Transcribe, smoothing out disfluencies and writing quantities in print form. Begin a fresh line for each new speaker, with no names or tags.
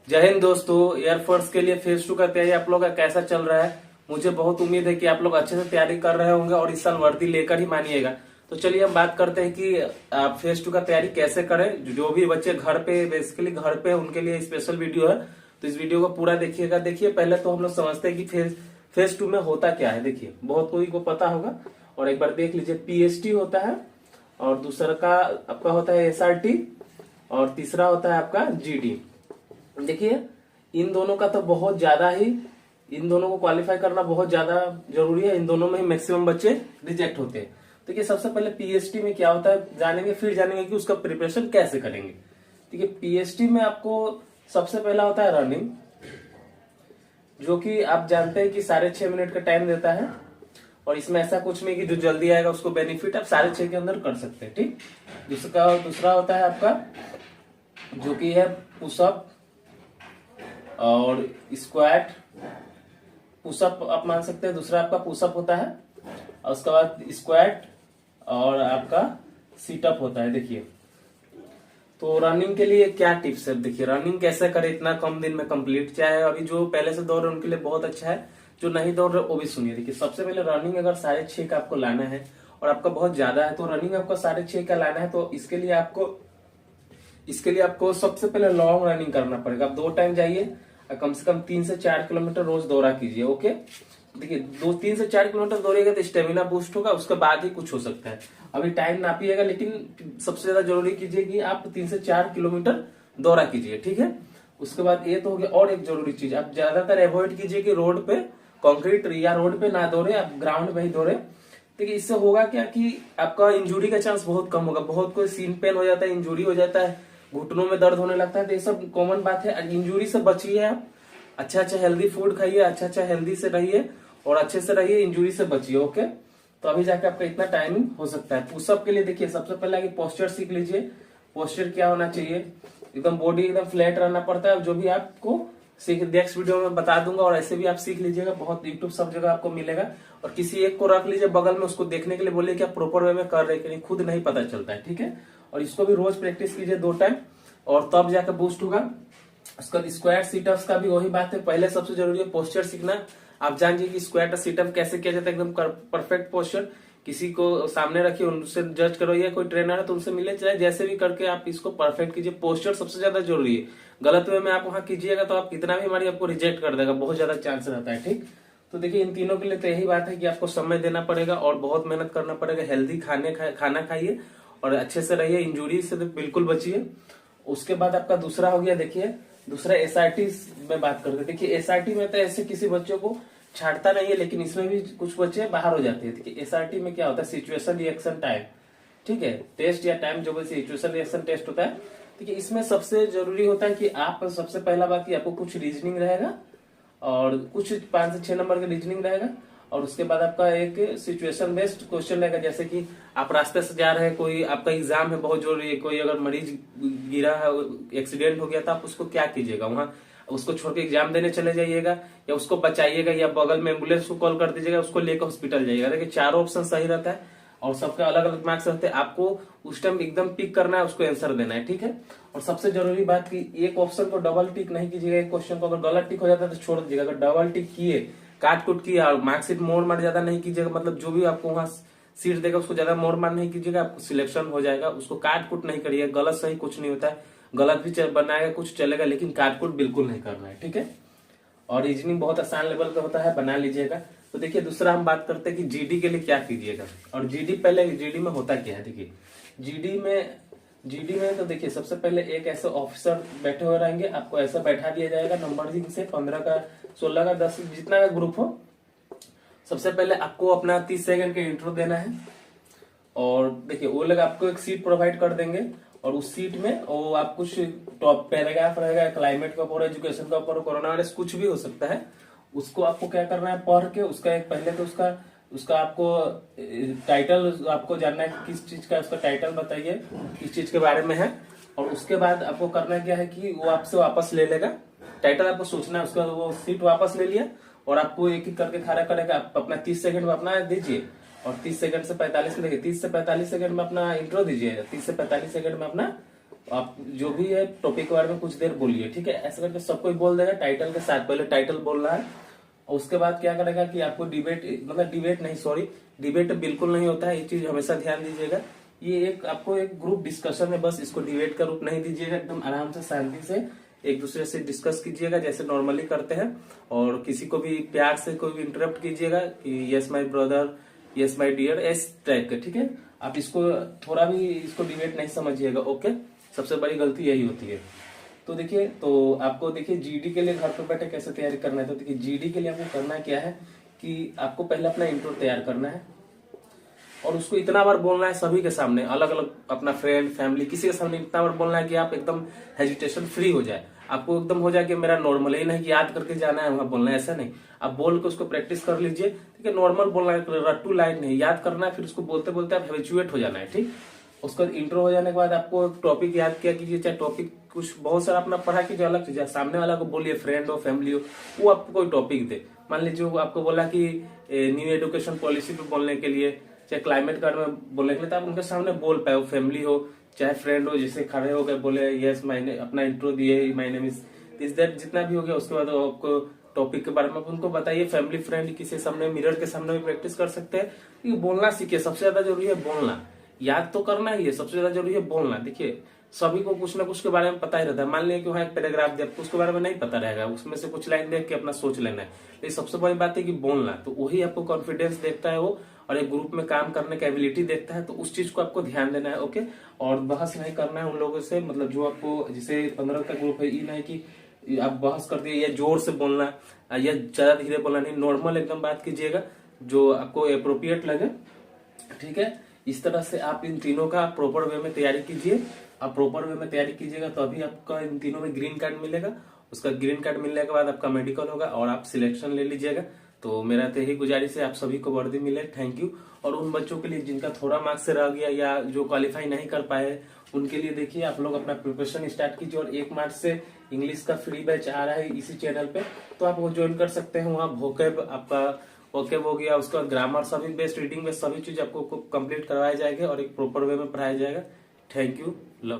जय हिंद दोस्तों। एयरफोर्स के लिए फेज 2 का तैयारी आप लोग का कैसा चल रहा है? मुझे बहुत उम्मीद है कि आप लोग अच्छे से तैयारी कर रहे होंगे और इस साल वर्दी लेकर ही मानिएगा। तो चलिए हम बात करते हैं कि आप फेज 2 का तैयारी कैसे करें। जो भी बच्चे घर पे बेसिकली घर पे उनके लिए स्पेशल वीडियो है, तो इस वीडियो को पूरा देखिएगा। देखिए, पहले तो हम लोग समझते हैं कि फेज 2 में होता क्या है। देखिए, बहुत कोई को पता होगा और एक बार देख लीजिए। पीएसटी होता है और दूसरा का आपका होता है एसआरटी और तीसरा होता है आपका जीडी। देखिए, इन दोनों का तो बहुत ज्यादा ही, इन दोनों को क्वालिफाई करना बहुत ज्यादा जरूरी है। इन दोनों में ही मैक्सिमम बच्चे रिजेक्ट होते हैं। देखिए, सबसे पहले पीएचडी में क्या होता है जानेंगे, फिर जानेंगे कि उसका प्रिपरेशन कैसे करेंगे। देखिए, पीएचडी में आपको सबसे पहला होता है रनिंग, जो कि आप जानते हैं कि 6.5 मिनट का टाइम देता है और इसमें ऐसा कुछ नहीं कि जो जल्दी आएगा उसको बेनिफिट आप 6.5 के अंदर कर सकते हैं। ठीक, दूसरा होता है आपका जो कि है पुशअप और स्क्वाट। पुशअप आप मान सकते हैं, दूसरा आपका पुशअप होता है और उसके बाद स्क्वाट और आपका सीटअप होता है। देखिए, तो रनिंग के लिए क्या टिप्स है। देखिए, रनिंग कैसे करें इतना कम दिन में कंप्लीट, चाहे अभी जो पहले से दौड़ रहे उनके लिए बहुत अच्छा है, जो नहीं दौड़ रहे वो भी सुनिए। देखिए, सबसे पहले रनिंग अगर 6.5 का आपको लाना है और आपका बहुत ज्यादा है, तो रनिंग आपको 6.5 का लाना है, तो इसके लिए आपको सबसे पहले लॉन्ग रनिंग करना पड़ेगा। आप 2 टाइम जाइए, कम से कम 3 से 4 किलोमीटर रोज दौड़ा कीजिए। ओके, देखिए 3 से 4 किलोमीटर दौड़ेगा तो स्टेमिना बूस्ट होगा, उसके बाद ही कुछ हो सकता है। अभी टाइम नापिएगा, लेकिन सबसे ज्यादा जरूरी कीजिए कि आप 3 से 4 किलोमीटर दौड़ा कीजिए। ठीक है, उसके बाद ये तो हो गया। और एक जरूरी चीज, आप ज्यादातर अवॉइड कीजिए कि रोड पे, कंक्रीट या रोड पे ना दौड़े, आप ग्राउंड में ही दौड़े। देखिए, इससे होगा क्या कि आपका इंजुरी का चांस बहुत कम होगा। बहुत कोई सीन पेन हो जाता है, इंजुरी हो जाता है, घुटनों में दर्द होने लगता है, तो ये सब कॉमन बात है। इंजुरी से बचिए आप, अच्छा हेल्दी फूड खाइए, अच्छा हेल्दी से रहिए और अच्छे से रहिए, इंजुरी से बचिए। ओके, तो अभी जाके आपका इतना टाइमिंग हो सकता है। पुशअप के लिए देखिए, सबसे पहले आगे पोस्चर सीख लीजिए। पोस्चर क्या होना चाहिए, एकदम बॉडी एकदम फ्लैट रहना पड़ता है, जो भी आपको नेक्स्ट वीडियो में बता दूंगा। और ऐसे भी आप सीख लीजिएगा, बहुत यूट्यूब सब जगह आपको मिलेगा। और किसी एक को रख लीजिए बगल में, उसको देखने के लिए बोलिए कि आप प्रॉपर वे में कर रहे हैं कि नहीं, खुद नहीं पता चलता है। ठीक है, और इसको भी रोज प्रैक्टिस कीजिए 2 टाइम, और तब जाकर बूस्ट होगा। उसका स्क्वाट सीटअप्स का भी वही बात है, पहले सबसे जरूरी है पोस्चर सीखना। आप जानिए कि स्क्वाट और सीटअप कैसे किया जाता है, एकदम परफेक्ट पोस्चर। किसी को सामने रखिए, उनसे जज करो, या कोई ट्रेनर है तो उनसे मिले, चाहे जैसे भी करके आप इसको परफेक्ट कीजिए। पोस्चर सबसे ज्यादा जरूरी है। गलत वे में आप वहां कीजिएगा तो आप कितना भी मारिए आपको रिजेक्ट कर देगा, बहुत ज्यादा चांस रहता है। ठीक, तो देखिए, इन तीनों के लिए तो यही बात है कि आपको समय देना पड़ेगा और बहुत मेहनत करना पड़ेगा। हेल्दी खाना खाइए और अच्छे से रहिए, इंजुरी से तो बिल्कुल बचिए। उसके बाद आपका दूसरा हो गया, देखिए दूसरा एसआरटी में बात करते हैं। देखिए, एसआरटी में तो ऐसे किसी बच्चों को छाड़ता नहीं है, लेकिन इसमें भी कुछ बच्चे बाहर हो जाते हैं। देखिए, एसआरटी में क्या होता है, सिचुएशन रिएक्शन टाइम। ठीक है, टेस्ट या टाइम जो सिचुएशन रिएक्शन टेस्ट होता है। देखिए, इसमें सबसे जरूरी होता है कि आप सबसे पहला बात कि आपको कुछ रीजनिंग रहेगा और कुछ 5 से 6 नंबर का रीजनिंग रहेगा, और उसके बाद आपका एक सिचुएशन बेस्ड क्वेश्चन रहेगा। जैसे कि आप रास्ते से जा रहे हैं, कोई आपका एग्जाम है बहुत जरूरी है, कोई अगर मरीज गिरा है, एक्सीडेंट हो गया, तो आप उसको क्या कीजिएगा, वहां उसको छोड़ के एग्जाम देने चले जाइएगा या उसको बचाइएगा, या बगल में एम्बुलेंस को कॉल कर दीजिएगा, उसको लेकर हॉस्पिटल जाइएगा। देखिए, चारों ऑप्शन सही रहता है और सबके अलग अलग मार्क्स रहते हैं। आपको उस टाइम एकदम पिक करना है, उसको आंसर देना है। ठीक है, और सबसे जरूरी बात कि एक ऑप्शन को डबल टिक नहीं कीजिएगा। एक क्वेश्चन को अगर गलत टिक हो जाता है तो छोड़ दीजिएगा। अगर डबल टिक किए, काट कुट किया, मार्कशीट मोड़ मार ज्यादा नहीं कीजिएगा, मतलब जो भी आपको वहां सीट देगा उसको ज्यादा मोड़ मार नहीं कीजिएगा, आपको सिलेक्शन हो जाएगा। उसको काट कुट नहीं करिएगा, गलत सही कुछ नहीं होता है। गलत भी बनाएगा कुछ चलेगा, लेकिन काट कुट बिल्कुल नहीं करना है। ठीक है, और रीजनिंग बहुत आसान लेवल का होता है, बना लीजिएगा। तो देखिए, दूसरा हम बात करते हैं कि जीडी के लिए क्या कीजिएगा। और जीडी में होता क्या है। देखिए, जीडी में तो देखिए, सबसे पहले एक ऐसे ऑफिसर बैठे हुए रहेंगे, आपको ऐसा बैठा दिया जाएगा नंबरिंग से 15 का, 16 का, 10 जितना का ग्रुप हो। सबसे पहले आपको अपना 30 सेकंड का इंट्रो देना है, और देखिए वो लोग आपको एक सीट प्रोवाइड कर देंगे, और उस सीट में वो आप कुछ टॉप पैराग्राफ रहेगा, क्लाइमेट के ऊपर, एजुकेशन के ऊपर, कोरोना वायरस, कुछ भी हो सकता है। उसको आपको क्या करना है, पढ़ के उसका एक पहले तो उसका आपको टाइटल आपको जानना है कि किस चीज का, उसका टाइटल बताइए किस चीज के बारे में है। और उसके बाद आपको करना क्या है कि वो आपसे वापस ले लेगा, टाइटल आपको सोचना है, उसका वो सीट वापस ले लिया और आपको एक एक करके खड़ा करेगा। आप अपना 30 सेकंड में अपना दीजिए, और 30 सेकंड से 45 में देखिए, 30 से 45 सेकंड में अपना इंट्रो दीजिए, 30 से 45 सेकंड में अपना आप जो भी है टॉपिक के बारे में कुछ देर बोलिए, ठीक है। ऐसा करके सबको बोल देगा टाइटल के साथ। पहले टाइटल बोलना है और उसके बाद क्या करेगा कि आपको डिबेट, मतलब डिबेट नहीं, सॉरी, डिबेट बिल्कुल नहीं होता है, ये चीज हमेशा ध्यान दीजिएगा। ये एक आपको एक ग्रुप डिस्कशन है, बस इसको डिबेट का रूप नहीं दीजिएगा। एकदम आराम से शांति से एक दूसरे से डिस्कस कीजिएगा जैसे नॉर्मली करते हैं। और किसी को भी प्यार से कोई भी इंटरप्ट कीजिएगा कि yes my brother, yes my dear, इस टाइप के, ठीक है। आप इसको थोड़ा भी इसको डिबेट नहीं समझिएगा, ओके। सबसे बड़ी गलती यही होती है। तो देखिए, तो आपको देखिए जीडी के लिए घर पर बैठे कैसे तैयारी करना है। तो देखिए जीडी के लिए आपको करना क्या है कि आपको पहले अपना इंट्रो तैयार करना है और उसको इतना बार बोलना है सभी के सामने, अलग अलग अपना फ्रेंड फैमिली किसी के सामने इतना बार बोलना है कि आप एकदम हेजिटेशन फ्री हो जाए। आपको एकदम हो जाए कि मेरा नॉर्मल ही नहीं कि याद करके जाना है वहां बोलना है, ऐसा नहीं। आप बोल के उसको प्रैक्टिस कर लीजिए, ठीक है। नॉर्मल बोलना है, रट्टू लाइन नहीं, याद करना है, फिर उसको बोलते बोलते आप हैबिचुएट हो जाना है, ठीक। उसका इंट्रो हो जाने के बाद आपको टॉपिक याद किया कीजिए, चाहे टॉपिक कुछ बहुत सारा अपना पढ़ा कीजिए, अलग चीज है। सामने वाला को बोलिए, फ्रेंड हो फैमिली हो, वो आपको कोई टॉपिक दे। मान लीजिए वो आपको बोला कि न्यू एजुकेशन पॉलिसी पे बोलने के लिए, चाहे क्लाइमेट कार्ड में बोलने के लिए, तो आप उनके सामने बोल पाए, फैमिली हो चाहे फ्रेंड हो, जैसे खड़े हो गए बोले यस माय, अपना इंट्रो दिए my name is this that, जितना भी हो गया। उसके बाद आपको टॉपिक के बारे में उनको बताइए। फैमिली फ्रेंड किसी सामने, मिरर के सामने भी प्रैक्टिस कर सकते हैं। ये बोलना सीखिए, सबसे ज्यादा जरूरी है बोलना। याद तो करना ही है, सबसे ज्यादा जरूरी है बोलना। देखिए सभी को कुछ ना कुछ के बारे में पता ही रहता है। मान लिया कि वहाँ एक पैराग्राफ दिया, आपको उसके बारे में नहीं पता रहेगा, उसमें से कुछ लाइन देख के अपना सोच लेना है। ये सबसे बड़ी बात है कि बोलना, तो वही आपको कॉन्फिडेंस देखता है वो, और एक ग्रुप में काम करने का एबिलिटी देखता है। तो उस चीज को आपको ध्यान देना है, ओके। और बहस नहीं करना है उन लोगों से, मतलब जो आपको, जैसे 15 का ग्रुप है, ये नहीं कि आप बहस कर दिए या जोर से बोलना या ज्यादा धीरे बोलना नहीं, नॉर्मल एकदम बात कीजिएगा जो आपको अप्रोप्रिएट लगे, ठीक है। इस तरह से आप इन तीनों का प्रॉपर वे में तैयारी कीजिए। आप प्रॉपर वे में तैयारी कीजिएगा तो अभी आपका इन तीनों में ग्रीन कार्ड मिलेगा। उसका ग्रीन कार्ड मिलने के बाद आपका मेडिकल होगा और आप सिलेक्शन ले लीजिएगा। तो मेरा तो यही गुजारिश है, आप सभी को वर्दी मिले, थैंक यू। और उन बच्चों के लिए जिनका थोड़ा मार्क्स से रह गया या जो क्वालिफाई नहीं कर पाए, उनके लिए देखिए आप लोग अपना प्रिपरेशन स्टार्ट कीजिए। और 1 मार्च से इंग्लिश का फ्री बैच आ रहा है इसी चैनल पे, तो आप वो ज्वाइन कर सकते हैं। वहाँ वोकैब आपका वोकैब हो गया, उसका ग्रामर सभी बेस्ट, रीडिंग बेस्ट, सभी चीज आपको कंप्लीट करवाया जाएगा और एक प्रॉपर वे में पढ़ाया जाएगा। Thank you.